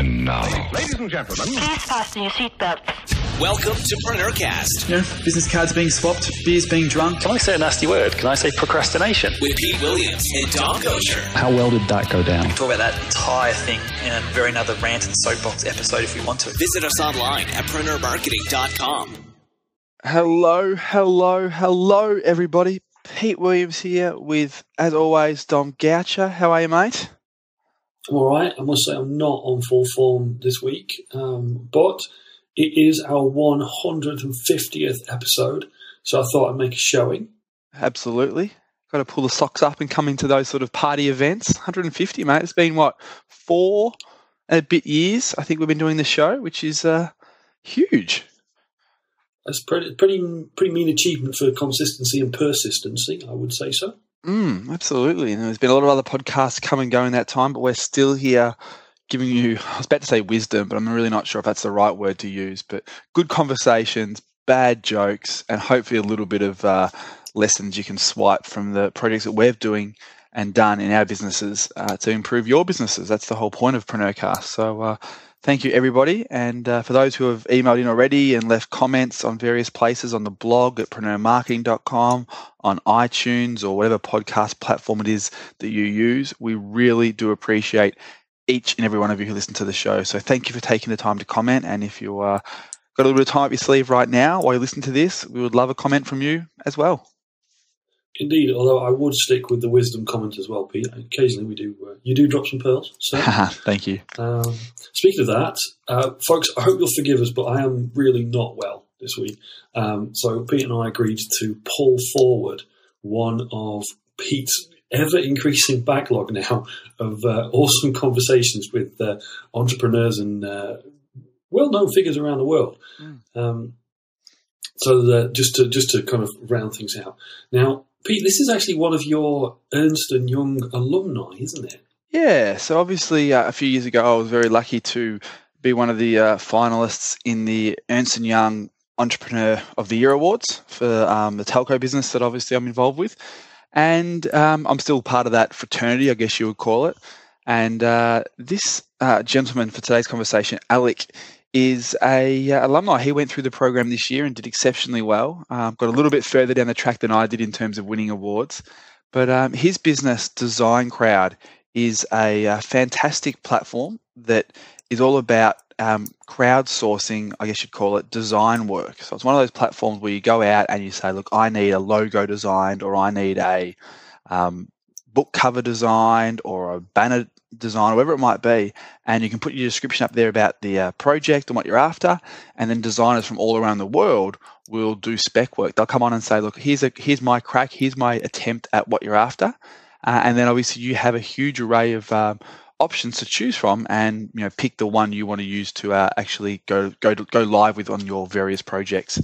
And now, ladies and gentlemen, please fasten your seatbelts. Welcome to Preneurcast. You know, business cards being swapped, beers being drunk. Can I say a nasty word? Can I say procrastination? With Pete Williams and Don Kocher. how well did that go down? Talk about that entire thing in a very another rant and soapbox episode if we want to. Visit us online at preneurmarketing.com. Hello, everybody. Pete Williams here with, as always, Dom Goucher. How are you, mate? I'm all right. I must say I'm not on full form this week, but it is our 150th episode, so I thought I'd make a showing. Absolutely. Got to pull the socks up and come into those sort of party events. 150, mate. It's been, 4 and a bit years, I think we've been doing the show, which is huge. That's pretty mean achievement for consistency and persistency, I would say so. Absolutely. And there's been a lot of other podcasts come and go in that time, but we're still here giving you, I was about to say wisdom, but I'm really not sure if that's the right word to use, but good conversations, bad jokes, and hopefully a little bit of lessons you can swipe from the projects that we're doing and done in our businesses to improve your businesses. That's the whole point of Preneurcast. So thank you, everybody. And for those who have emailed in already and left comments on various places on the blog at preneurmarketing.com, on iTunes or whatever podcast platform it is that you use, we really do appreciate each and every one of you who listen to the show. So thank you for taking the time to comment. And if you got a little bit of time up your sleeve right now while you listen to this, we would love a comment from you as well. Indeed, although I would stick with the wisdom comment as well, Pete. Occasionally we do. You do drop some pearls. So. Thank you. Speaking of that, folks, I hope you'll forgive us, but I am really not well this week. So Pete and I agreed to pull forward one of Pete's ever-increasing backlog now of awesome conversations with entrepreneurs and well-known figures around the world. So just to kind of round things out. Now, Pete, this is actually one of your Ernst Young alumni, isn't it? Yeah. So obviously, a few years ago, I was very lucky to be one of the finalists in the Ernst Young Entrepreneur of the Year Awards for the telco business that obviously I'm involved with. And I'm still part of that fraternity, I guess you would call it. And this gentleman for today's conversation, Alec, is a alumni. He went through the program this year and did exceptionally well. Got a little bit further down the track than I did in terms of winning awards. But his business, Designcrowd, is a fantastic platform that is all about crowdsourcing, I guess you'd call it, design work. So it's one of those platforms where you go out and you say, look, I need a logo designed, or I need a book cover designed, or a banner design, whatever it might be, and you can put your description up there about the project and what you're after, and then designers from all around the world will do spec work. They'll come on and say, look, here's my crack, here's my attempt at what you're after, and then obviously you have a huge array of options to choose from, and pick the one you want to use to actually go live with on your various projects.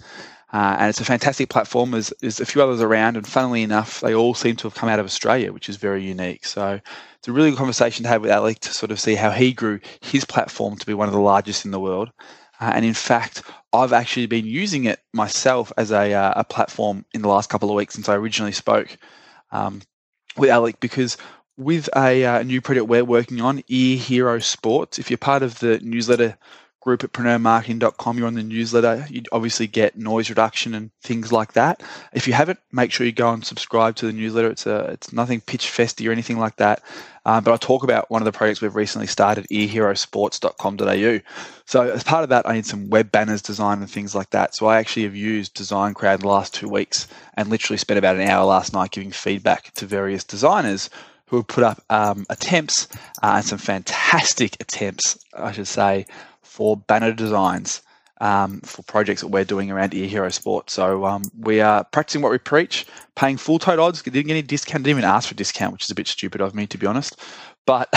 And it's a fantastic platform. There's a few others around, and funnily enough, they all seem to have come out of Australia, which is very unique. So it's a really good conversation to have with Alec to sort of see how he grew his platform to be one of the largest in the world. And in fact, I've actually been using it myself as a platform in the last couple of weeks since I originally spoke with Alec, because with a new project we're working on, Ear Hero Sports, if you're part of the newsletter group at preneurmarketing.com, you're on the newsletter, you obviously get noise reduction and things like that. If you haven't, make sure you go and subscribe to the newsletter. It's nothing pitch festy or anything like that. But I talk about one of the projects we've recently started, earherosports.com.au. So as part of that, I need some web banners designed and things like that. So I actually have used Designcrowd the last 2 weeks and literally spent about an hour last night giving feedback to various designers who have put up attempts and some fantastic attempts, I should say, for banner designs for projects that we're doing around Ear Hero Sports. So we are practicing what we preach, paying full tote odds. Didn't get any discount, didn't even ask for discount, which is a bit stupid of me, to be honest. But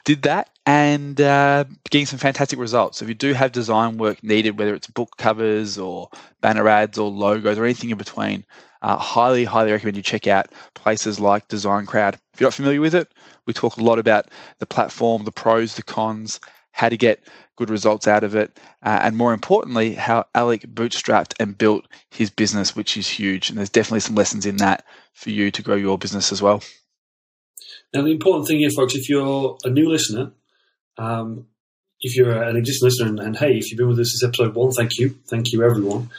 did that and getting some fantastic results. So if you do have design work needed, whether it's book covers or banner ads or logos or anything in between, highly recommend you check out places like Designcrowd. If you're not familiar with it, we talk a lot about the platform, the pros, the cons, how to get good results out of it, and more importantly, how Alec bootstrapped and built his business, which is huge. And there's definitely some lessons in that for you to grow your business as well. Now, the important thing here, folks, if you're a new listener, if you're an existing listener, and hey, if you've been with us since episode 1, thank you everyone,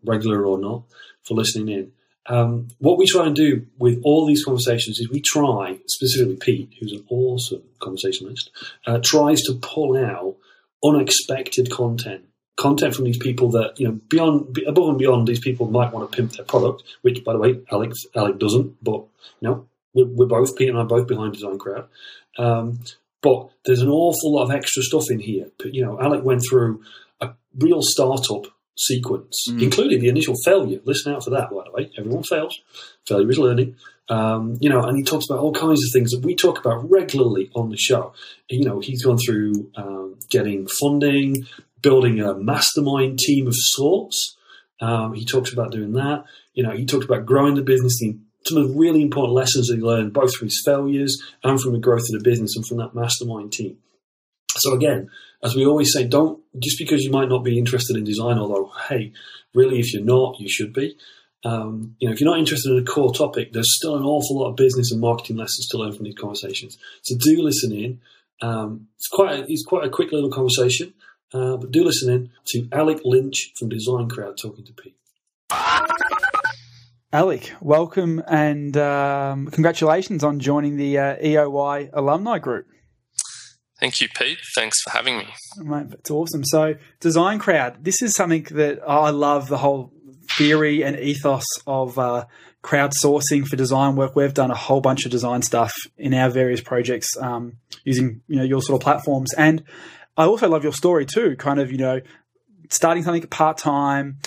regular or not, for listening in. What we try and do with all these conversations is we try, specifically Pete, who's an awesome conversationalist, tries to pull out unexpected content from these people that, above and beyond, these people might want to pimp their product, which, by the way, Alec doesn't, but, we're both, Pete and I are both behind DesignCrowd. But there's an awful lot of extra stuff in here. Alec went through a real startup sequence, including the initial failure. Listen out for that, by the way. Everyone fails. Failure is learning. And he talks about all kinds of things that we talk about regularly on the show. He's gone through getting funding, building a mastermind team of sorts. He talks about doing that. He talked about growing the business, some of the really important lessons that he learned, both from his failures and from the growth of the business and from that mastermind team. So again, as we always say, don't, just because you might not be interested in design, although, hey, really, if you're not, you should be. If you're not interested in a core topic, there's still an awful lot of business and marketing lessons to learn from these conversations. So do listen in. It's quite a quick little conversation, but do listen in to Alec Lynch from DesignCrowd talking to Pete. Alec, welcome and congratulations on joining the EOY alumni group. Thank you, Pete. Thanks for having me. Mate, that's awesome. So DesignCrowd, this is something that I love, the whole theory and ethos of crowdsourcing for design work. We've done a whole bunch of design stuff in our various projects using your sort of platforms. And I also love your story too, kind of, starting something part-time,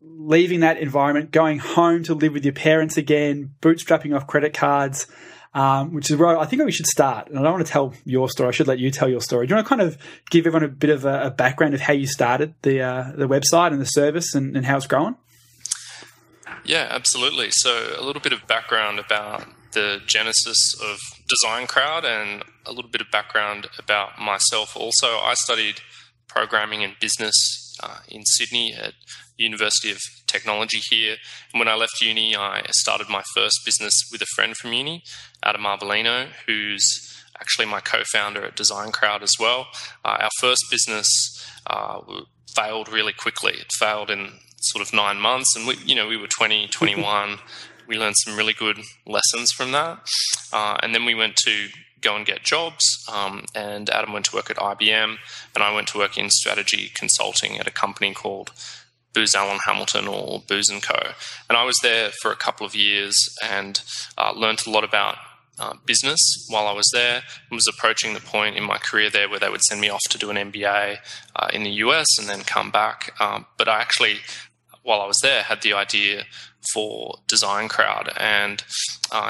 leaving that environment, going home to live with your parents again, bootstrapping off credit cards, which is where I think we should start. And I don't want to tell your story. I should let you tell your story. Do you want to kind of give everyone a bit of a background of how you started the website and the service and how it's growing? Yeah, absolutely. So a little bit of background about the genesis of DesignCrowd and a little bit of background about myself also. I studied programming and business in Sydney at University of Technology here. And when I left uni, I started my first business with a friend from uni, Adam Arbolino, who's actually my co-founder at DesignCrowd as well. Our first business failed really quickly. It failed in sort of 9 months, and we were 20, 21. We learned some really good lessons from that. And then we went to go and get jobs, and Adam went to work at IBM, and I went to work in strategy consulting at a company called Booz Allen Hamilton, or Booz & Co. And I was there for a couple of years and learned a lot about business while I was there, and was approaching the point in my career there where they would send me off to do an MBA in the US and then come back. But I actually, while I was there, had the idea for DesignCrowd and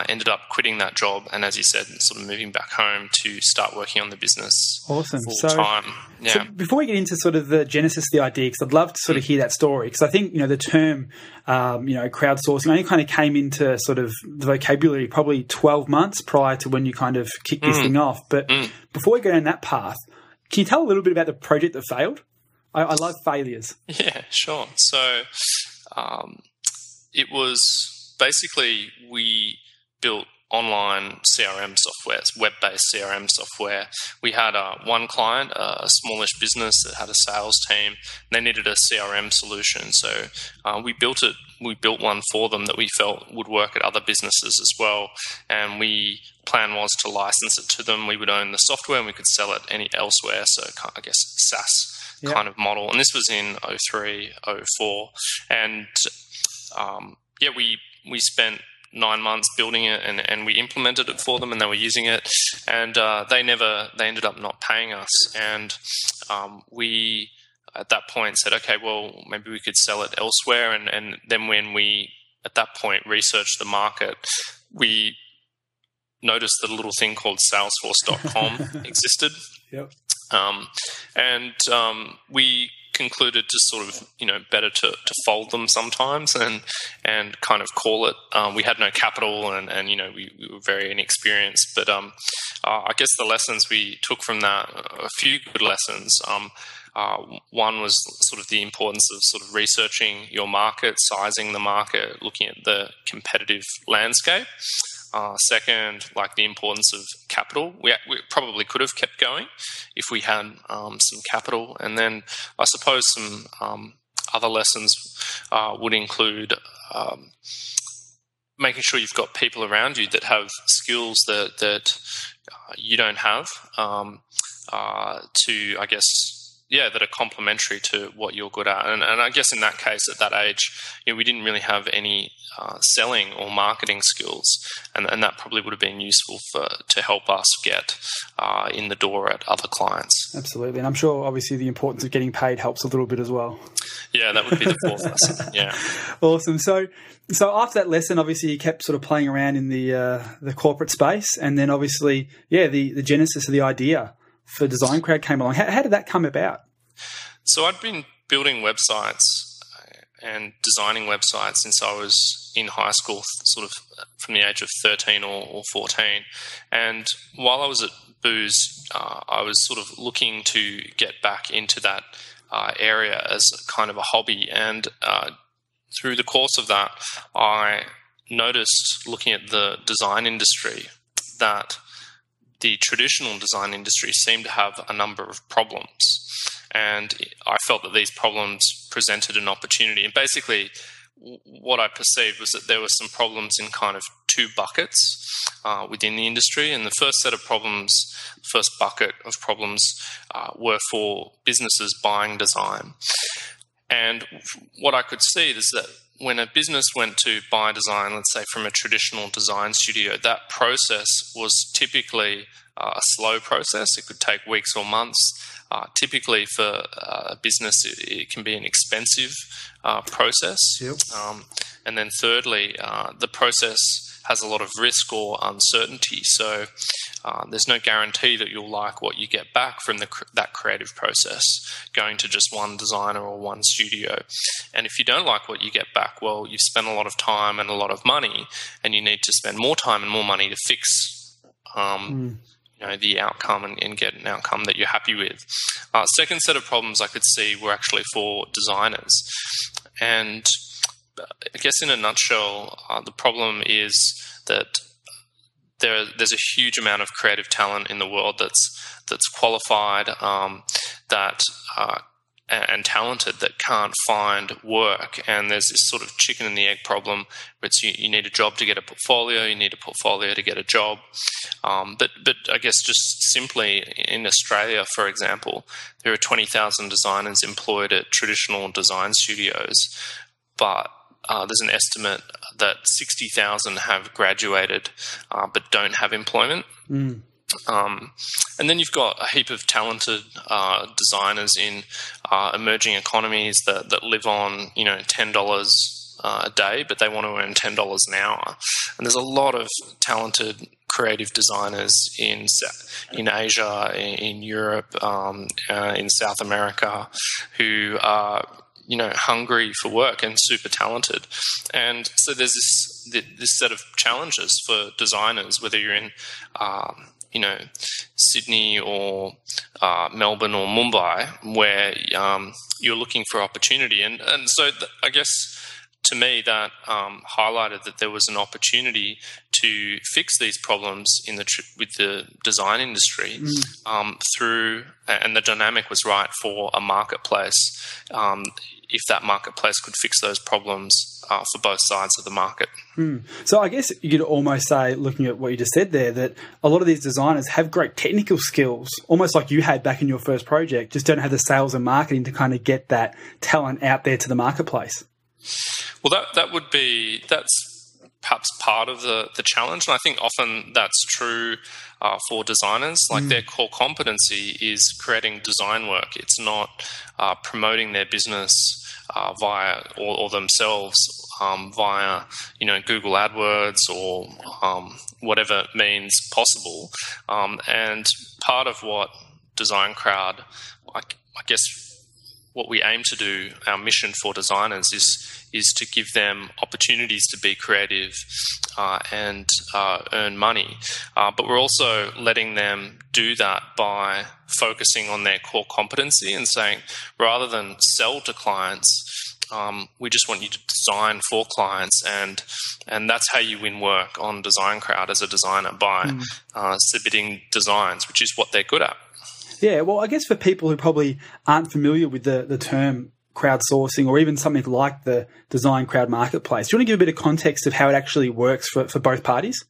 ended up quitting that job and, as you said, sort of moving back home to start working on the business full time. Yeah. So before we get into sort of the genesis of the idea, because I'd love to sort of hear that story, because I think, the term, crowdsourcing only kind of came into sort of the vocabulary probably 12 months prior to when you kind of kicked this thing off. But before we go down that path, can you tell a little bit about the project that failed? I love failures. Yeah, sure. So it was basically, we built online CRM software, web-based CRM software. We had one client, a smallish business that had a sales team. And they needed a CRM solution. So we built it. We built one for them that we felt would work at other businesses as well. And plan was to license it to them. We would own the software and we could sell it elsewhere. So I guess SaaS kind of model. And this was in 03, 04. And we spent 9 months building it and we implemented it for them and they were using it, and they ended up not paying us. And we at that point said, okay, well, maybe we could sell it elsewhere. And then when we at that point researched the market, we noticed that a little thing called Salesforce.com existed. Yep. And we concluded to sort of, better to fold them sometimes and kind of call it. We had no capital and we were very inexperienced. But I guess the lessons we took from that, a few good lessons. One was sort of the importance of sort of researching your market, sizing the market, looking at the competitive landscape. Second, like the importance of capital. We probably could have kept going if we had some capital. And then I suppose some other lessons would include making sure you've got people around you that have skills that you don't have that are complementary to what you're good at. And I guess in that case, at that age, we didn't really have any selling or marketing skills, and that probably would have been useful to help us get in the door at other clients. Absolutely. And I'm sure, obviously, the importance of getting paid helps a little bit as well. Yeah, that would be the fourth lesson. Yeah. Awesome. So after that lesson, obviously, you kept sort of playing around in the corporate space, and then obviously, the genesis of the idea for DesignCrowd came along. How did that come about? So I'd been building websites and designing websites since I was in high school, sort of from the age of 13 or 14. And while I was at Booz, I was sort of looking to get back into that area as kind of a hobby. And through the course of that, I noticed, looking at the design industry, that the traditional design industry seemed to have a number of problems. And I felt that these problems presented an opportunity. And basically, what I perceived was that there were some problems in kind of two buckets within the industry. And the first bucket of problems were for businesses buying design. And what I could see is that when a business went to buy design, let's say from a traditional design studio, that process was typically a slow process. It could take weeks or months. Typically for a business, it can be an expensive process. Yep. And then thirdly, the process has a lot of risk or uncertainty. So there's no guarantee that you'll like what you get back from that creative process going to just one designer or one studio. And if you don't like what you get back, well, you've spent a lot of time and a lot of money, and you need to spend more time and more money to fix the outcome and get an outcome that you're happy with. Second set of problems I could see were actually for designers. And I guess in a nutshell, the problem is that there's a huge amount of creative talent in the world that's qualified, and talented, that can't find work. And there's this sort of chicken and the egg problem, where you need a job to get a portfolio, you need a portfolio to get a job. But I guess just simply in Australia, for example, there are 20,000 designers employed at traditional design studios, but there's an estimate that 60,000 have graduated but don't have employment. And then you've got a heap of talented designers in emerging economies that live on $10 a day, but they want to earn $10 an hour. And there's a lot of talented creative designers in Asia, in Europe, in South America, who are hungry for work and super talented. And so there's this set of challenges for designers, whether you're in Sydney or Melbourne or Mumbai, where you're looking for opportunity. And so I guess to me that highlighted that there was an opportunity to fix these problems with the design industry through, and the dynamic was right for a marketplace, if that marketplace could fix those problems for both sides of the market. So I guess you could almost say, looking at what you just said there, that a lot of these designers have great technical skills, almost like you had back in your first project, just don't have the sales and marketing to kind of get that talent out there to the marketplace. Well, that's perhaps part of the challenge. And I think often that's true for designers. Like their core competency is creating design work. It's not promoting their business via or themselves via Google AdWords or whatever means possible. And part of what DesignCrowd, I guess, what we aim to do, our mission for designers is to give them opportunities to be creative and earn money. But we're also letting them do that by focusing on their core competency and saying, rather than sell to clients, we just want you to design for clients, and that's how you win work on DesignCrowd as a designer, by submitting designs, which is what they're good at. Yeah, well, I guess for people who probably aren't familiar with the term crowdsourcing, or even something like the DesignCrowd marketplace, do you want to give a bit of context of how it actually works for both parties?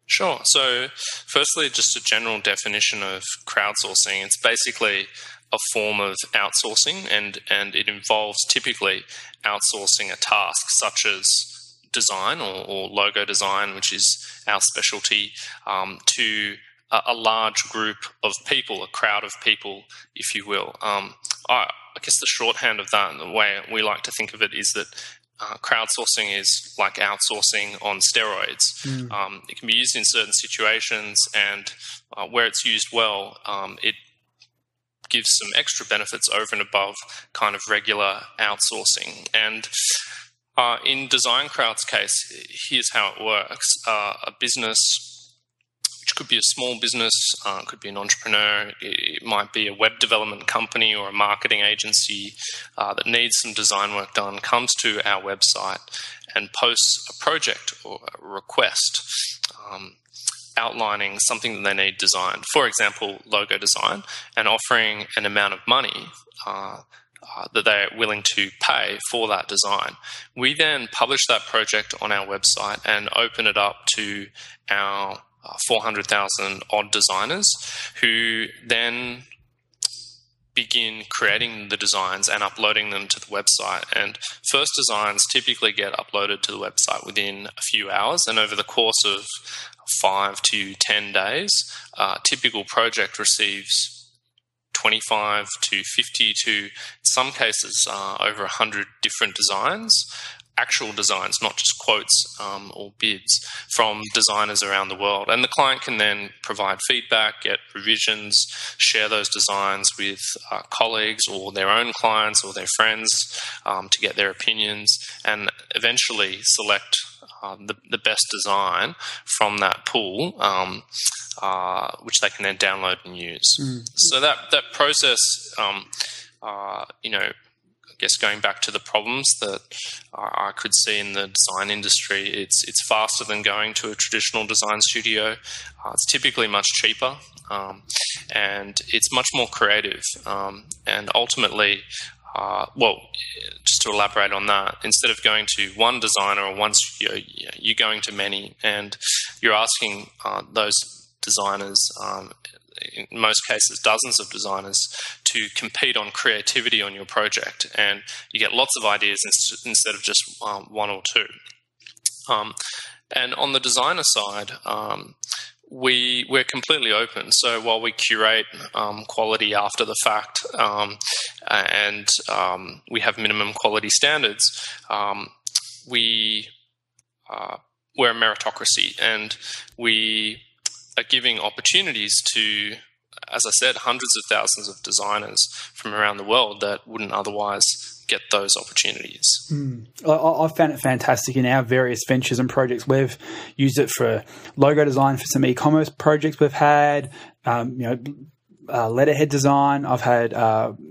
Sure. So firstly, just a general definition of crowdsourcing. It's basically a form of outsourcing, and it involves typically outsourcing a task such as design or logo design, which is our specialty, to a large group of people, a crowd of people, if you will. I guess the shorthand of that, and the way we like to think of it, is that crowdsourcing is like outsourcing on steroids. It can be used in certain situations, and where it's used well, it gives some extra benefits over and above kind of regular outsourcing. And in DesignCrowd's case, here's how it works. A business, which could be a small business, could be an entrepreneur, it might be a web development company or a marketing agency that needs some design work done, comes to our website and posts a project or a request outlining something that they need designed, for example, logo design, and offering an amount of money that they're willing to pay for that design. We then publish that project on our website and open it up to our 400,000 odd designers, who then begin creating the designs and uploading them to the website. And first designs typically get uploaded to the website within a few hours, and over the course of 5 to 10 days, a typical project receives 25 to 50 to, in some cases, over 100 different designs, actual designs, not just quotes or bids, from designers around the world. And the client can then provide feedback, get revisions, share those designs with colleagues or their own clients or their friends to get their opinions, and eventually select the best design from that pool, which they can then download and use. So that process, I guess going back to the problems that I could see in the design industry, it's faster than going to a traditional design studio. It's typically much cheaper, and it's much more creative. And ultimately, just to elaborate on that, instead of going to one designer or one studio, you're going to many, and you're asking those designers, in most cases dozens of designers, to compete on creativity on your project, and you get lots of ideas instead of just one or two. And on the designer side, we're completely open. So while we curate quality after the fact, and we have minimum quality standards, we're a meritocracy, and we are giving opportunities to, as I said, hundreds of thousands of designers from around the world that wouldn't otherwise get those opportunities. I've found it fantastic in our various ventures and projects. We've used it for logo design for some e-commerce projects we've had, letterhead design. I've had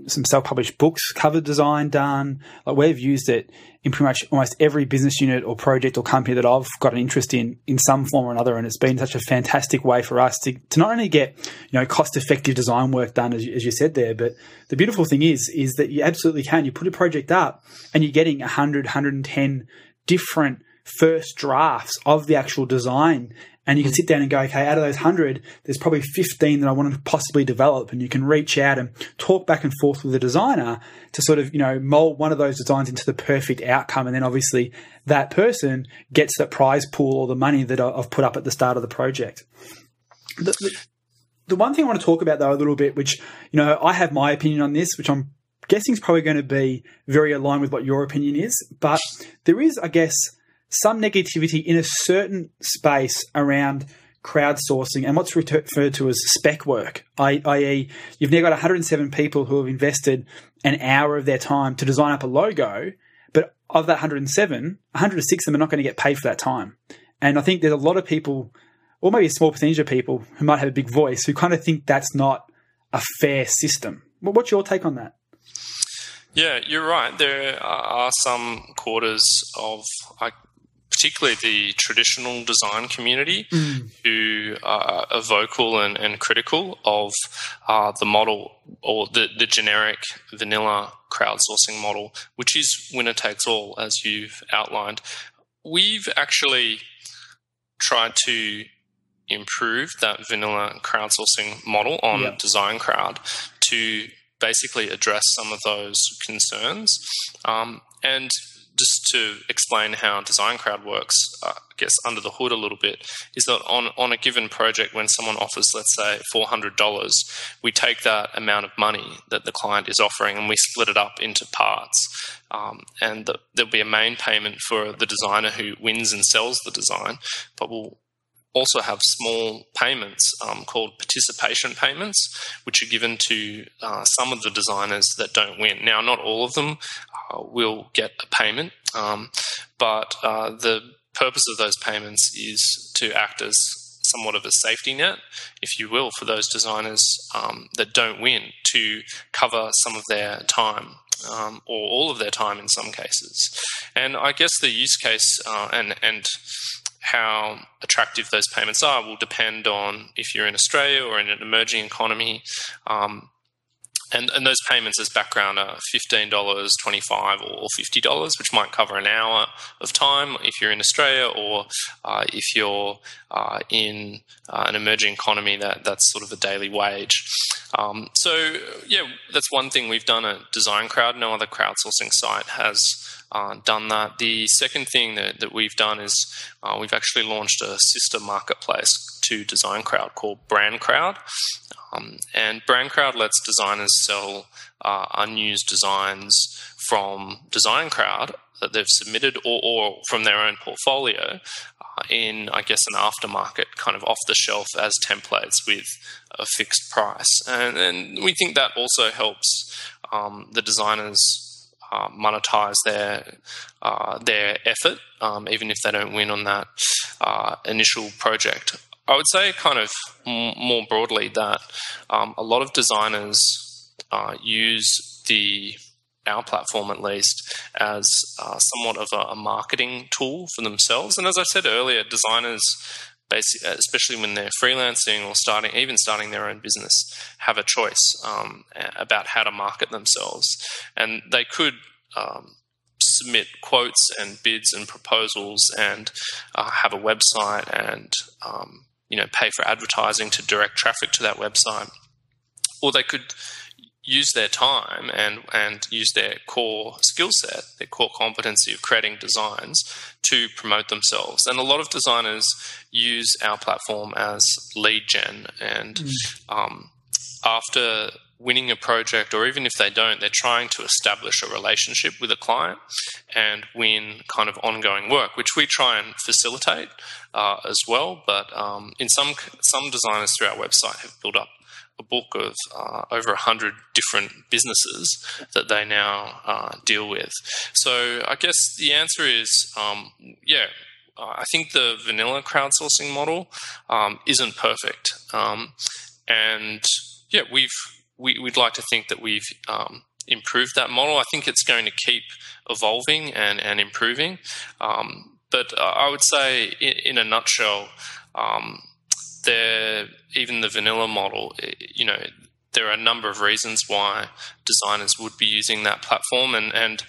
some self-published books, cover design done. Like, we've used it in pretty much almost every business unit or project or company that I've got an interest in some form or another. And it's been such a fantastic way for us to not only get, cost-effective design work done, as you said there, but the beautiful thing is that you absolutely can. You put a project up and you're getting 100, 110 different first drafts of the actual design. And you can sit down and go, okay, out of those 100, there's probably 15 that I want to possibly develop. And you can reach out and talk back and forth with the designer to sort of, mold one of those designs into the perfect outcome. And then obviously that person gets that prize pool or the money that I've put up at the start of the project. The one thing I want to talk about, though, a little bit, which, I have my opinion on this, which I'm guessing is probably going to be very aligned with what your opinion is. But there is, I guess, some negativity in a certain space around crowdsourcing and what's referred to as spec work, i.e. you've now got 107 people who have invested an hour of their time to design up a logo, but of that 107, 106 of them are not going to get paid for that time. And I think there's a lot of people, or maybe a small percentage of people who might have a big voice, who kind of think that's not a fair system. What's your take on that? Yeah, you're right. There are some quarters of, particularly the traditional design community, who are vocal and critical of the model, or the generic vanilla crowdsourcing model, which is winner takes all, as you've outlined. We've actually tried to improve that vanilla crowdsourcing model on DesignCrowd to basically address some of those concerns. And just to explain how DesignCrowd works, I guess under the hood a little bit, is that on a given project, when someone offers, let's say, $400, we take that amount of money that the client is offering and we split it up into parts. And there'll be a main payment for the designer who wins and sells the design, but we'll also have small payments called participation payments, which are given to some of the designers that don't win. Now, not all of them will get a payment, but the purpose of those payments is to act as somewhat of a safety net, if you will, for those designers that don't win, to cover some of their time. Or all of their time in some cases. And I guess the use case and how attractive those payments are will depend on if you're in Australia or in an emerging economy. And those payments as background are $15, $25 or $50, which might cover an hour of time if you're in Australia, or if you're in an emerging economy, that's sort of a daily wage. So, yeah, that's one thing we've done at DesignCrowd. No other crowdsourcing site has done that. The second thing that we've done is we've actually launched a sister marketplace to DesignCrowd called BrandCrowd. And BrandCrowd lets designers sell unused designs from DesignCrowd that they've submitted or from their own portfolio in, I guess, an aftermarket kind of off-the-shelf as templates with a fixed price. And we think that also helps the designers monetize their effort, even if they don't win on that initial project. I would say kind of more broadly that a lot of designers use our platform, at least, as somewhat of a marketing tool for themselves. And as I said earlier, designers, especially when they're freelancing or starting their own business, have a choice about how to market themselves. And they could submit quotes and bids and proposals and have a website and pay for advertising to direct traffic to that website. Or they could use their time and use their core skill set, their core competency of creating designs to promote themselves. And a lot of designers use our platform as lead gen. And after winning a project, or even if they don't, they're trying to establish a relationship with a client and win kind of ongoing work, which we try and facilitate as well. But in some designers through our website have built up a book of over 100 different businesses that they now deal with. So I guess the answer is, I think the vanilla crowdsourcing model isn't perfect. We'd like to think that we've improved that model. I think it's going to keep evolving and improving. But I would say, in a nutshell, even the vanilla model, there are a number of reasons why designers would be using that platform, and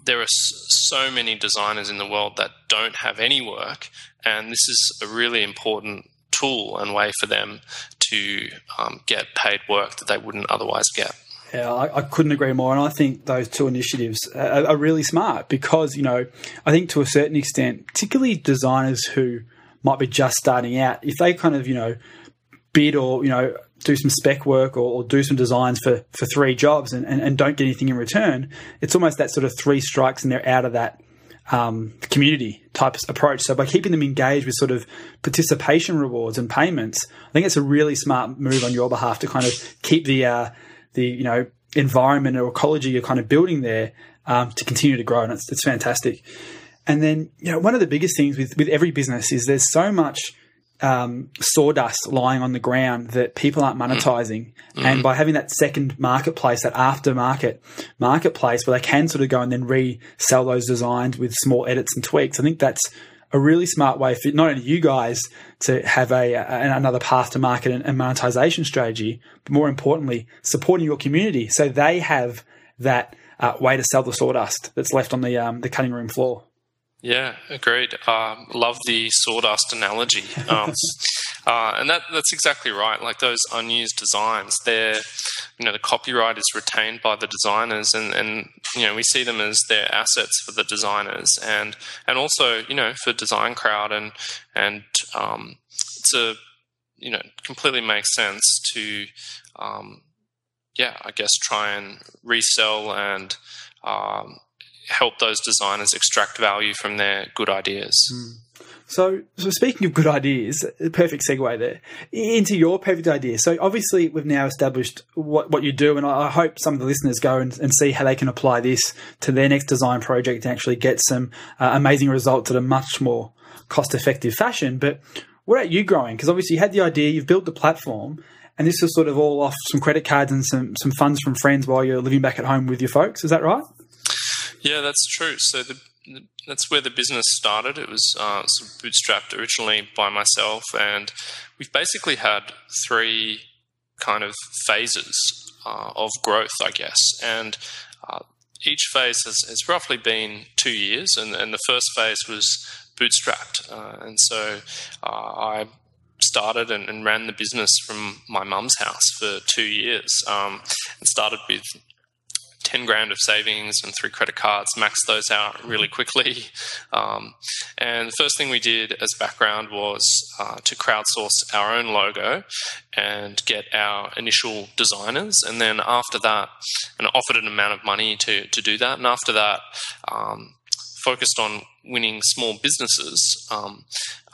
there are so many designers in the world that don't have any work, and this is a really important tool and way for them to get paid work that they wouldn't otherwise get. Yeah, I couldn't agree more. And I think those two initiatives are really smart because, I think to a certain extent, particularly designers who might be just starting out, if they kind of, bid or, do some spec work or do some designs for 3 jobs and don't get anything in return, it's almost that sort of 3 strikes and they're out of that community type approach. So by keeping them engaged with sort of participation rewards and payments, I think it's a really smart move on your behalf to kind of keep the environment or ecology you're kind of building there to continue to grow. And it's fantastic. And then, one of the biggest things with every business is there's so much sawdust lying on the ground that people aren't monetizing. And by having that second marketplace, that aftermarket marketplace where they can sort of go and then resell those designs with small edits and tweaks, I think that's a really smart way for not only you guys to have another path to market and monetization strategy, but more importantly, supporting your community so they have that way to sell the sawdust that's left on the cutting room floor. Yeah, agreed. Love the sawdust analogy. And that's exactly right. Like those unused designs, the copyright is retained by the designers, and we see them as their assets for the designers, and also for DesignCrowd, and it's completely makes sense to I guess try and resell and help those designers extract value from their good ideas. So speaking of good ideas, perfect segue there into your perfect idea. So obviously we've now established what you do, and I hope some of the listeners go and see how they can apply this to their next design project and actually get some amazing results at a much more cost-effective fashion. But what about you growing? Because obviously you had the idea, you've built the platform, and this is sort of all off some credit cards and some funds from friends while you're living back at home with your folks. Is that right? Yeah, that's true. So that's where the business started. It was sort of bootstrapped originally by myself, and we've basically had 3 kind of phases of growth, I guess. And each phase has roughly been 2 years, and the first phase was bootstrapped. And so I started and ran the business from my mum's house for 2 years, and started with 10 grand of savings and 3 credit cards, maxed those out really quickly. And the first thing we did as background was to crowdsource our own logo and get our initial designers. And then after that, and offered an amount of money to do that. And after that, focused on winning small businesses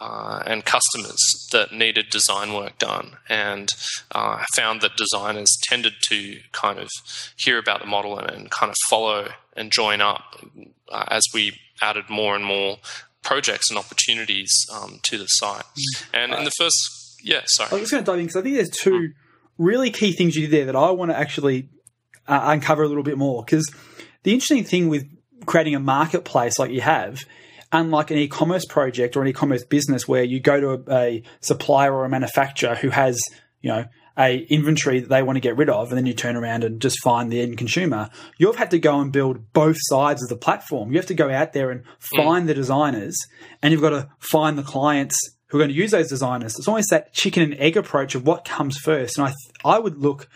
and customers that needed design work done, and found that designers tended to kind of hear about the model and kind of follow and join up as we added more and more projects and opportunities to the site. And in the first, sorry. I was just going to dive in because I think there's 2 really key things you did there that I want to actually uncover a little bit more, because the interesting thing with creating a marketplace like you have, unlike an e-commerce project or an e-commerce business where you go to a supplier or a manufacturer who has, a inventory that they want to get rid of, and then you turn around and just find the end consumer. You've had to go and build both sides of the platform. You have to go out there and find the designers, and you've got to find the clients who are going to use those designers. It's almost that chicken and egg approach of what comes first. And I would look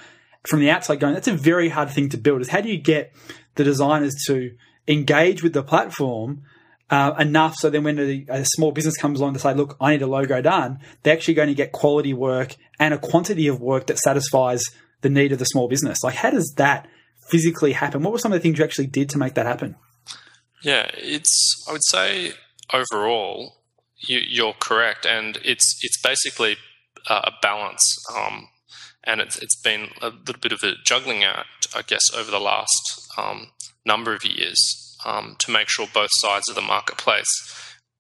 from the outside going, that's a very hard thing to build, is how do you get the designers to engage with the platform enough so then when a small business comes along to say, look, I need a logo done, they're actually going to get quality work and a quantity of work that satisfies the need of the small business. Like, how does that physically happen? What were some of the things you actually did to make that happen? Yeah, I would say overall, you're correct. And it's basically a balance. And it's been a little bit of a juggling act, I guess, over the last number of years to make sure both sides of the marketplace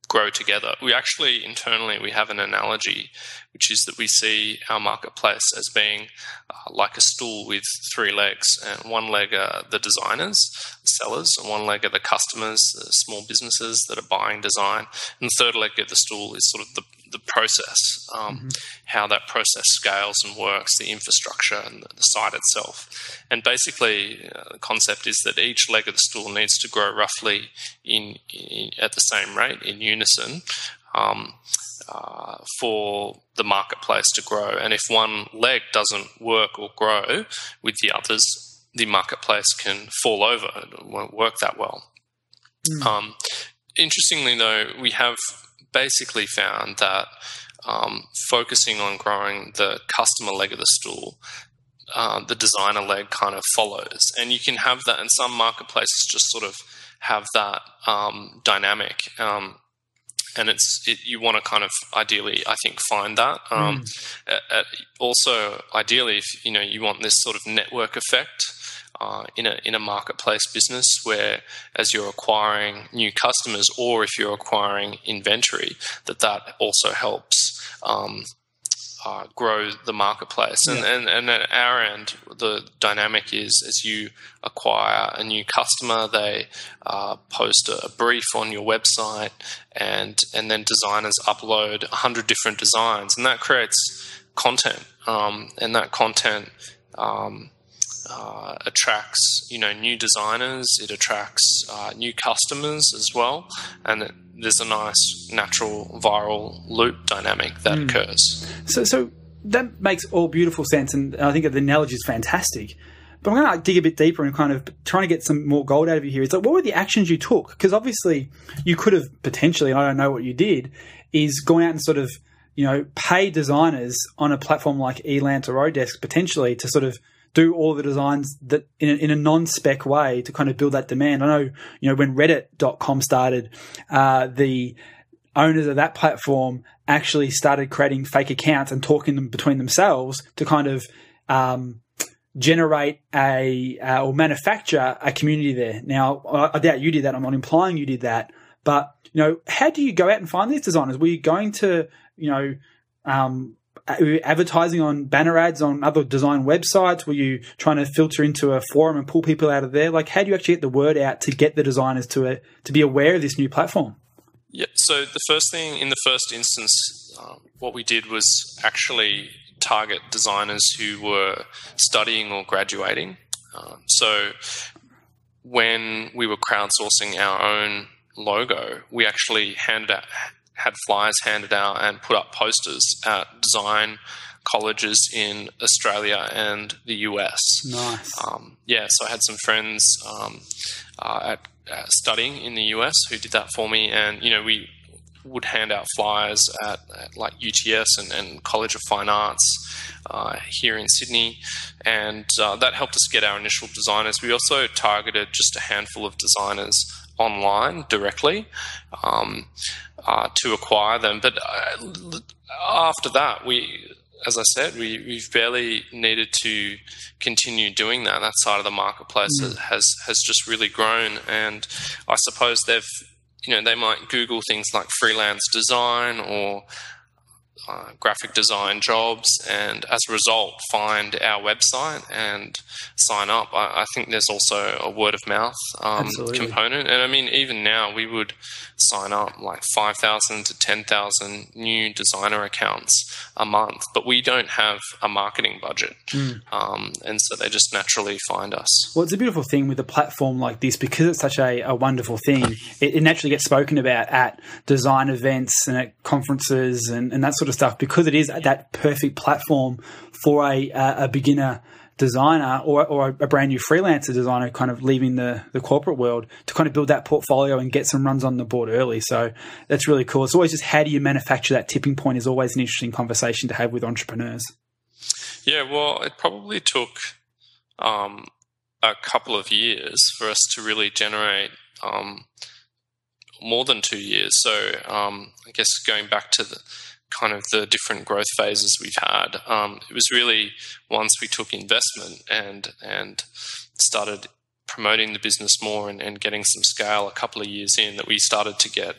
grow together. We actually, internally, we have an analogy, which is that we see our marketplace as being like a stool with 3 legs. And one leg are the designers, the sellers, and one leg are the customers, the small businesses that are buying design. And the third leg of the stool is sort of the process, how that process scales and works, the infrastructure and the site itself. And basically, the concept is that each leg of the stool needs to grow roughly at the same rate, in unison, for the marketplace to grow. And if one leg doesn't work or grow with the others, the marketplace can fall over. It won't work that well. Interestingly, though, we have basically found that focusing on growing the customer leg of the stool, the designer leg kind of follows. And you can have that, and some marketplaces just sort of have that dynamic. And you want to kind of ideally, I think, find that. Also, ideally, if you want this sort of network effect in a marketplace business, where as you're acquiring new customers, or if you're acquiring inventory, that also helps grow the marketplace. And at our end, the dynamic is, as you acquire a new customer, they post a brief on your website, and then designers upload 100 different designs, and that creates content, and that content attracts new designers. It attracts new customers as well, and there's a nice natural viral loop dynamic that occurs. So that makes all beautiful sense, and I think the analogy is fantastic. But I'm going to dig a bit deeper and kind of trying to get some more gold out of you here. It's like, what were the actions you took? Because obviously you could have potentially, and I don't know what you did, is going out and sort of pay designers on a platform like Elance or Odesk potentially to sort of do all the designs that in a non-spec way to kind of build that demand. I know, when Reddit.com started, the owners of that platform actually started creating fake accounts and talking them between themselves to kind of generate or manufacture a community there. Now, I doubt you did that. I'm not implying you did that, but how do you go out and find these designers? Were you going to advertising on banner ads on other design websites? Were you trying to filter into a forum and pull people out of there? Like, how do you actually get the word out to get the designers to be aware of this new platform? Yeah, so the first thing, in the first instance, what we did was actually target designers who were studying or graduating. So when we were crowdsourcing our own logo, we actually had flyers handed out and put up posters at design colleges in Australia and the US. Nice. So I had some friends studying in the US who did that for me, and we would hand out flyers at like UTS and College of Fine Arts here in Sydney, and that helped us get our initial designers. We also targeted just a handful of designers online directly to acquire them, but after that, as I said, we've barely needed to continue doing that. That side of the marketplace has just really grown, and I suppose they might Google things like freelance design or graphic design jobs, and as a result find our website and sign up. I think there's also a word of mouth component, and I mean, even now we would sign up like 5,000 to 10,000 new designer accounts a month, but we don't have a marketing budget, and so they just naturally find us. Well, it's a beautiful thing with a platform like this, because it's such a wonderful thing. It naturally gets spoken about at design events and at conferences and that sort of stuff, because it is that perfect platform for a beginner designer or a brand new freelancer designer kind of leaving the corporate world to kind of build that portfolio and get some runs on the board early. So that's really cool. It's always just, how do you manufacture that tipping point is always an interesting conversation to have with entrepreneurs. Yeah, well, it probably took a couple of years for us to really generate more than 2 years. So I guess going back to the different growth phases we've had, it was really once we took investment and started promoting the business more and getting some scale a couple of years in, that we started to get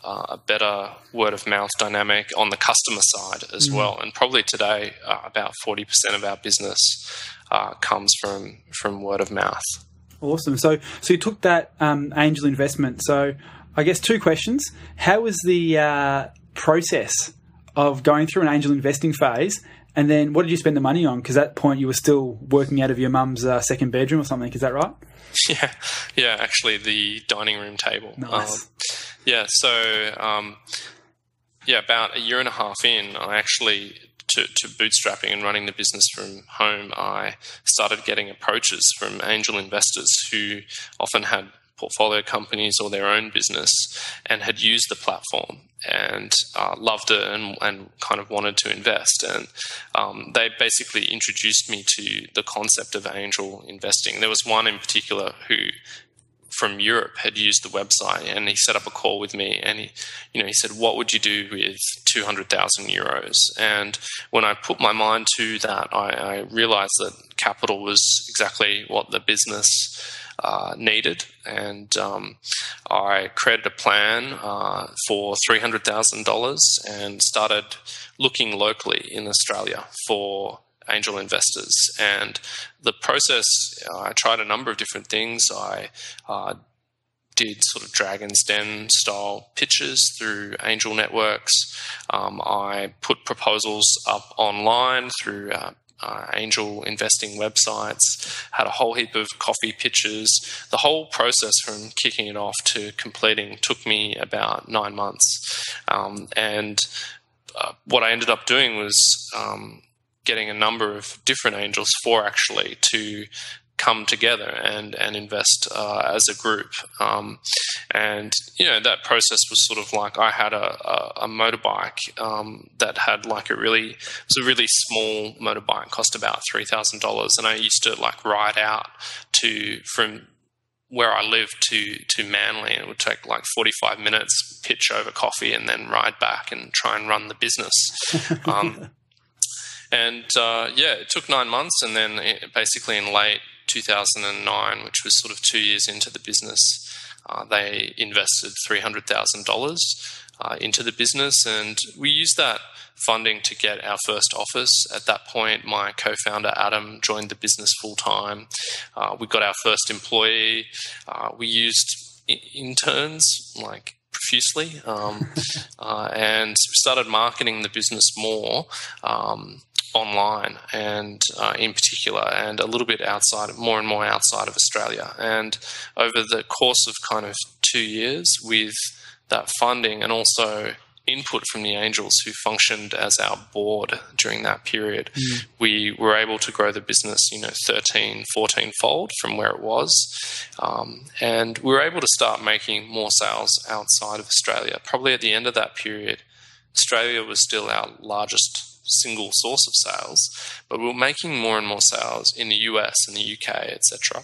a better word of mouth dynamic on the customer side as well. And probably today about 40% of our business comes from word of mouth. Awesome. So you took that angel investment. So I guess 2 questions. How was the process of going through an angel investing phase, and then what did you spend the money on? Because at that point you were still working out of your mum's second bedroom or something. Is that right? Yeah. Actually, the dining room table. Nice. About a year and a half in, I actually to bootstrapping and running the business from home, I started getting approaches from angel investors who often had portfolio companies or their own business and had used the platform and loved it and kind of wanted to invest. And they basically introduced me to the concept of angel investing. There was one in particular who from Europe had used the website, and he set up a call with me, and he said, "What would you do with 200,000 euros?" And when I put my mind to that, I realized that capital was exactly what the business needed, and I created a plan for $300,000 and started looking locally in Australia for angel investors. And the process, I tried a number of different things. I did sort of Dragon's Den style pitches through angel networks. I put proposals up online through angel investing websites, had a whole heap of coffee pitches. The whole process from kicking it off to completing took me about 9 months. And what I ended up doing was getting a number of different angels actually to come together and invest as a group. And, that process was sort of like I had a motorbike that had like it was a really small motorbike, cost about $3,000. And I used to like ride out from where I lived to Manly, and it would take like 45 minutes, pitch over coffee, and then ride back and try and run the business. And it took 9 months, and then basically in late 2009, which was sort of 2 years into the business, they invested $300,000 into the business, and we used that funding to get our first office. At that point, my co-founder Adam joined the business full-time. We got our first employee. We used interns like profusely, and started marketing the business more online, and in particular, and a little bit more and more outside of Australia. And over the course of kind of 2 years, with that funding and also input from the angels who functioned as our board during that period, we were able to grow the business, 13, 14-fold from where it was. And we were able to start making more sales outside of Australia. Probably at the end of that period, Australia was still our largest single source of sales, but we were making more and more sales in the US and the UK, etc.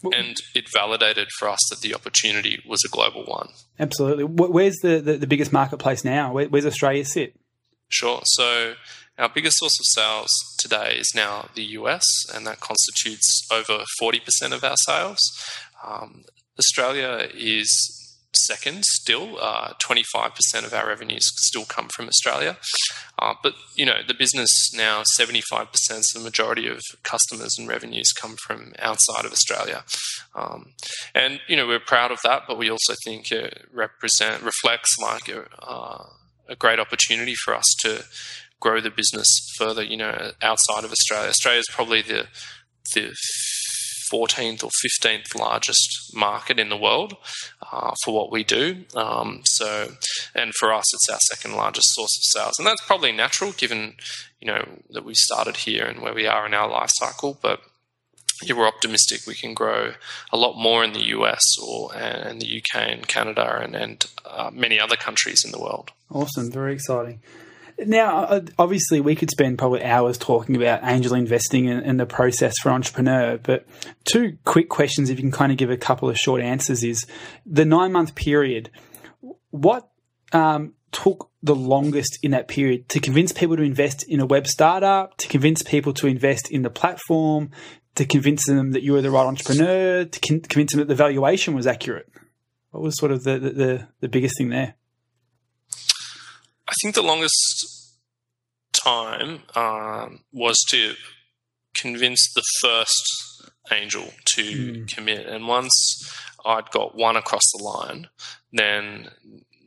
And it validated for us that the opportunity was a global one. Absolutely. Where's the biggest marketplace now? Where's Australia sit? Sure. So our biggest source of sales today is now the US, and that constitutes over 40% of our sales. Australia is second still. 25% of our revenues still come from Australia. But, the business now, 75%, so the majority of customers and revenues come from outside of Australia. And, we're proud of that, but we also think it reflects like a great opportunity for us to grow the business further, outside of Australia. Australia is probably the 14th or 15th largest market in the world for what we do. And for us, it's our second largest source of sales. And that's probably natural given, that we started here and where we are in our life cycle. But we're optimistic we can grow a lot more in the US and the UK and Canada and many other countries in the world. Awesome. Very exciting. Now, obviously, we could spend probably hours talking about angel investing and the process for an entrepreneur, but 2 quick questions, if you can kind of give a couple of short answers, is the 9-month period, what took the longest in that period to convince people to invest in a web startup, to convince people to invest in the platform, to convince them that you were the right entrepreneur, to convince them that the valuation was accurate? What was sort of the biggest thing there? I think the longest time was to convince the first angel to commit. And once I'd got one across the line, then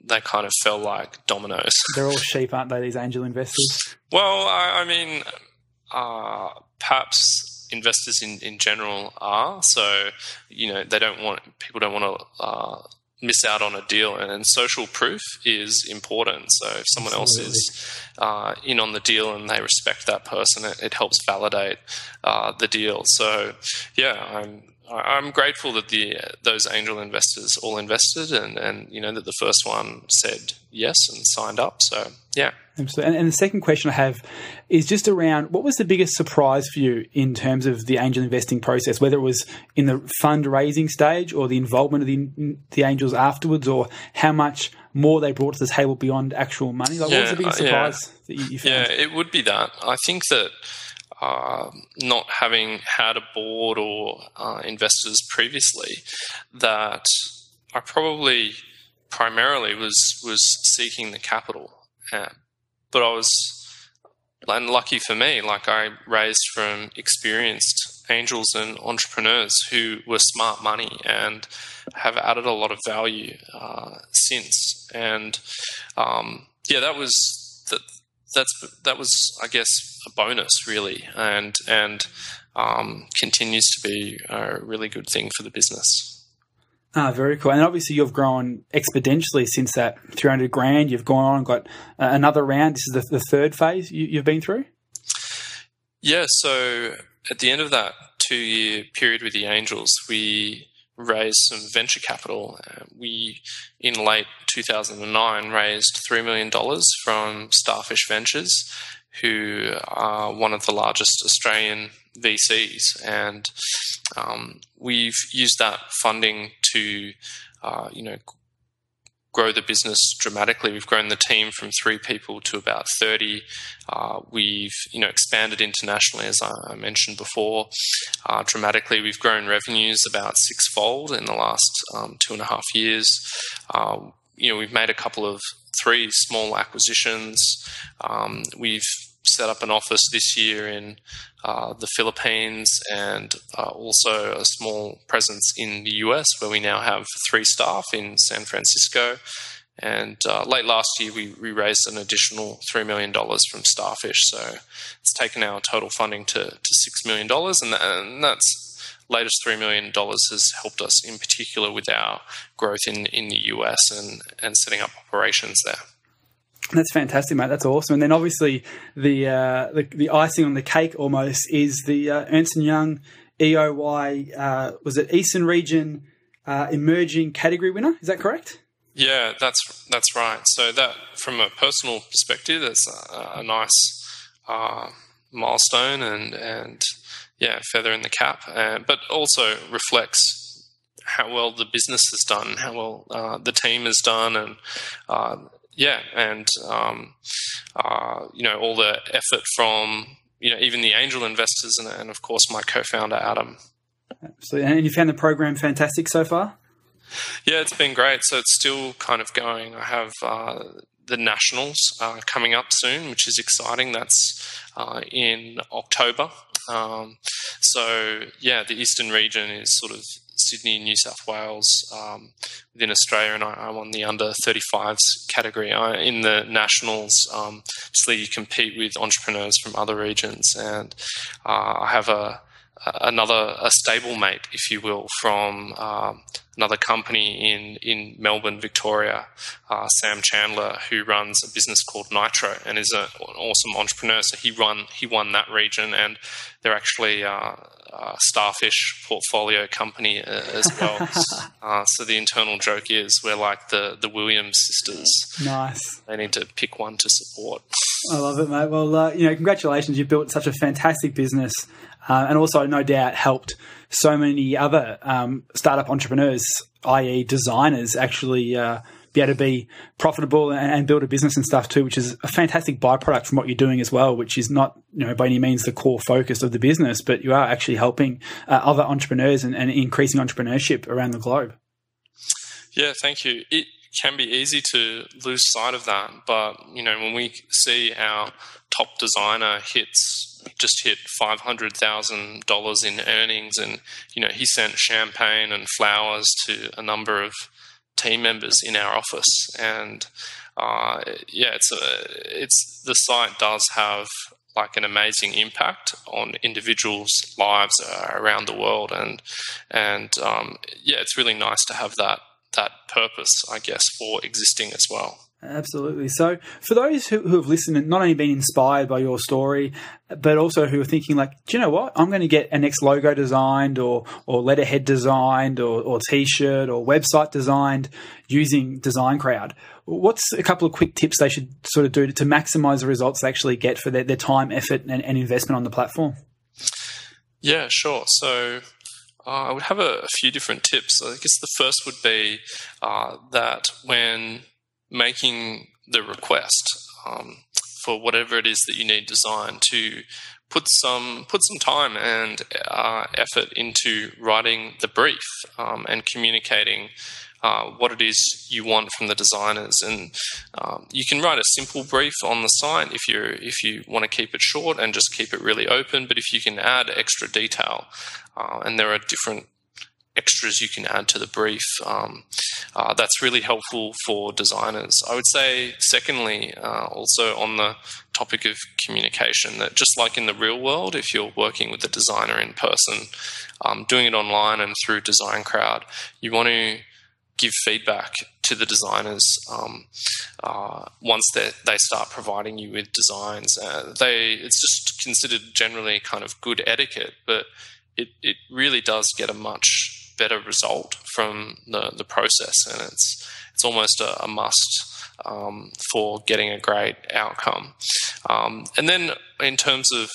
they kind of fell like dominoes. They're all sheep, aren't they, these angel investors? Well, I mean, perhaps investors in general are. So, people don't want to miss out on a deal, and social proof is important. So if someone else is in on the deal and they respect that person, it helps validate the deal. So I'm grateful that those angel investors all invested, and that the first one said yes and signed up. So yeah. Absolutely. And the second question I have is just around, what was the biggest surprise for you in terms of the angel investing process, whether it was in the fundraising stage or the involvement of the angels afterwards, or how much more they brought to the table beyond actual money? What was the biggest surprise that you found? Yeah, it would be that. I think that not having had a board or investors previously, that I probably primarily was seeking the capital. But I was, and lucky for me, like I raised from experienced angels and entrepreneurs who were smart money and have added a lot of value since. And that was I guess a bonus really, and continues to be a really good thing for the business. Very cool. And obviously you've grown exponentially since that 300 grand. You've gone on and got another round. This is the third phase you've been through? Yeah, so at the end of that 2-year period with the angels, we raised some venture capital. We, in late 2009, raised $3 million from Starfish Ventures, who are one of the largest Australian VCs, and we've used that funding to, grow the business dramatically. We've grown the team from 3 people to about 30. We've, expanded internationally, as I mentioned before, dramatically. We've grown revenues about 6-fold in the last 2.5 years. We've made 3 small acquisitions. We've set up an office this year in the Philippines, and also a small presence in the US, where we now have 3 staff in San Francisco. And late last year, we raised an additional $3 million from Starfish. So it's taken our total funding to $6 million, and that's latest $3 million has helped us in particular with our growth in the US and setting up operations there. That's fantastic, mate. That's awesome. And then obviously the icing on the cake almost is the Ernst Young EOY, was it Eastern Region Emerging Category winner? Is that correct? Yeah, that's right. So that, from a personal perspective, that's a nice milestone and feather in the cap, but also reflects how well the business has done, how well the team has done, and all the effort from even the angel investors and of course my co-founder Adam. Absolutely. And you found the program fantastic so far? Yeah, it's been great. So it's still kind of going. I have the nationals coming up soon, which is exciting. That's in October. The Eastern region is sort of Sydney, New South Wales, within Australia, and I won the under 35s category. In the nationals, obviously you compete with entrepreneurs from other regions, and I have a stablemate, if you will, from another company in Melbourne, Victoria, Sam Chandler, who runs a business called Nitro and is an awesome entrepreneur. So he won that region, and they're actually a Starfish portfolio company as well. So the internal joke is we're like the Williams sisters. Nice. They need to pick one to support. I love it, mate. Well, congratulations. You've built such a fantastic business, and also no doubt helped so many other startup entrepreneurs, i.e. designers, actually be able to be profitable and build a business and stuff too, which is a fantastic byproduct from what you're doing as well, which is not by any means the core focus of the business, but you are actually helping other entrepreneurs and increasing entrepreneurship around the globe. Yeah, thank you. It can be easy to lose sight of that, but when we see our top designer just hit $500,000 in earnings, and he sent champagne and flowers to a number of team members in our office, and it's the site does have like an amazing impact on individuals' lives around the world, and it's really nice to have that purpose, I guess, for existing as well. Absolutely. So for those who have listened and not only been inspired by your story, but also who are thinking like, do you know what? I'm going to get a next logo designed or letterhead designed or T-shirt or website designed using DesignCrowd. What's a couple of quick tips they should sort of do to maximize the results they actually get for their time, effort and investment on the platform? Yeah, sure. So I would have a few different tips. I guess the first would be that when making the request for whatever it is that you need design, to put some time and effort into writing the brief and communicating what it is you want from the designers. And you can write a simple brief on the site if you want to keep it short and just keep it really open. But if you can add extra detail, and there are different extras you can add to the brief, that's really helpful for designers. I would say, secondly, also on the topic of communication, that just like in the real world, if you're working with a designer in person, doing it online and through DesignCrowd, you want to give feedback to the designers once they start providing you with designs. It's just considered generally kind of good etiquette, but it really does get a much better result from the process, and it's almost a must for getting a great outcome. And then in terms of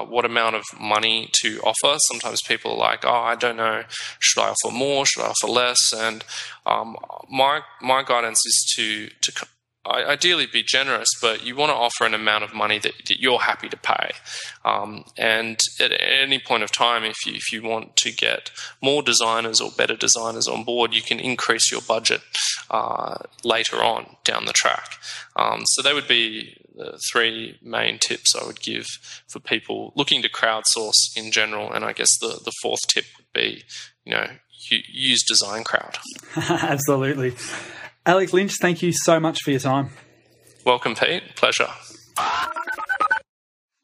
what amount of money to offer, sometimes people are like, I don't know, should I offer more, should I offer less? And my guidance is to ideally be generous, but you want to offer an amount of money that you're happy to pay. And at any point of time, if you want to get more designers or better designers on board, you can increase your budget later on down the track. So they would be the three main tips I would give for people looking to crowdsource in general. And I guess the fourth tip would be, use DesignCrowd. Absolutely. Alec Lynch, thank you so much for your time. Welcome, Pete. Pleasure.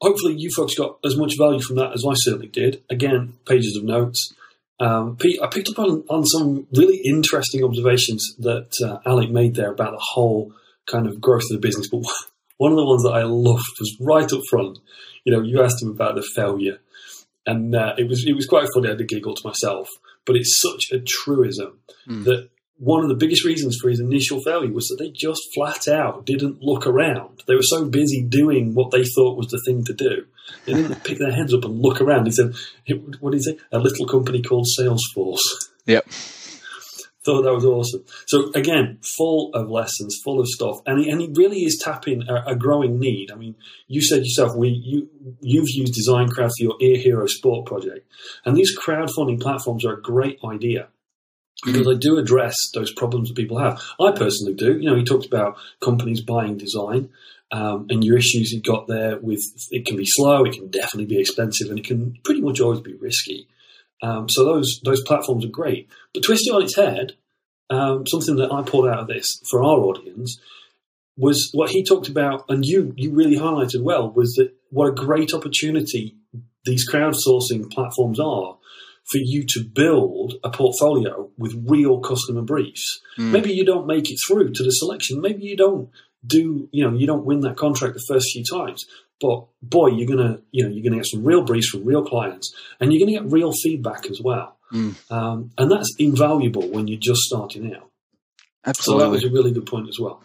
Hopefully you folks got as much value from that as I certainly did. Again, pages of notes. Pete, I picked up on some really interesting observations that Alec made there about the whole kind of growth of the business. But one of the ones that I loved was right up front. You asked him about the failure. And it was quite funny. I did giggle to myself. But it's such a truism that one of the biggest reasons for his initial failure was that they just flat out didn't look around. They were so busy doing what they thought was the thing to do. They didn't pick their heads up and look around. He said, what did he say? A little company called Salesforce. Yep. Thought that was awesome. So again, full of lessons, full of stuff. And he really is tapping a growing need. I mean, you said yourself, you've used DesignCrowd for your Ear Hero Sport project. And these crowdfunding platforms are a great idea, because they do address those problems that people have. I personally do. He talked about companies buying design and your issues you've got there with it can be slow, it can definitely be expensive, and it can pretty much always be risky. So those platforms are great. But twisting on its head, something that I pulled out of this for our audience was what he talked about, and you really highlighted well, was that what a great opportunity these crowdsourcing platforms are for you to build a portfolio with real customer briefs. Maybe you don't make it through to the selection. Maybe you don't you don't win that contract the first few times. But boy, you're gonna get some real briefs from real clients, and you're gonna get real feedback as well. And that's invaluable when you're just starting out. Absolutely. So that was a really good point as well.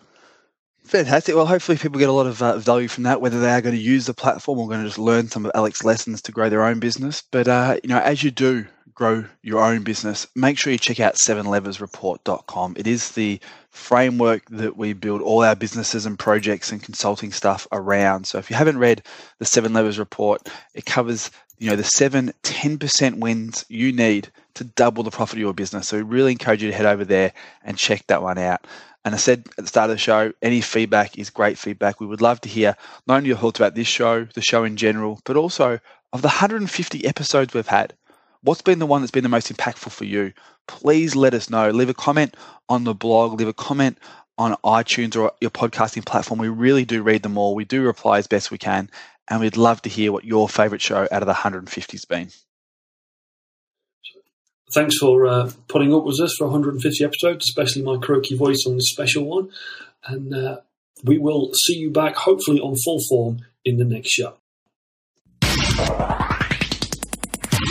Fantastic. Well, hopefully people get a lot of value from that, whether they are going to use the platform or going to just learn some of Alec's lessons to grow their own business. But, as you do grow your own business, make sure you check out 7leversreport.com. It is the framework that we build all our businesses and projects and consulting stuff around. So if you haven't read the 7 Levers report, it covers the 10% wins you need to double the profit of your business. So we really encourage you to head over there and check that one out. And I said at the start of the show, any feedback is great feedback. We would love to hear not only your thoughts about this show, the show in general, but also of the 150 episodes we've had. What's been the one that's been the most impactful for you? Please let us know. Leave a comment on the blog, leave a comment on iTunes or your podcasting platform. We really do read them all. We do reply as best we can. And we'd love to hear what your favourite show out of the 150 has been. Thanks for putting up with us for 150 episodes, especially my croaky voice on this special one. And We will see you back, hopefully on full form, in the next show.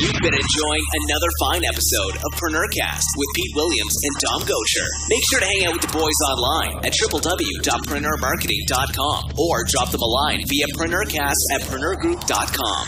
You've been enjoying another fine episode of Preneurcast with Pete Williams and Dom Gosher. Make sure to hang out with the boys online at www.preneurmarketing.com or drop them a line via Preneurcast@preneurgroup.com.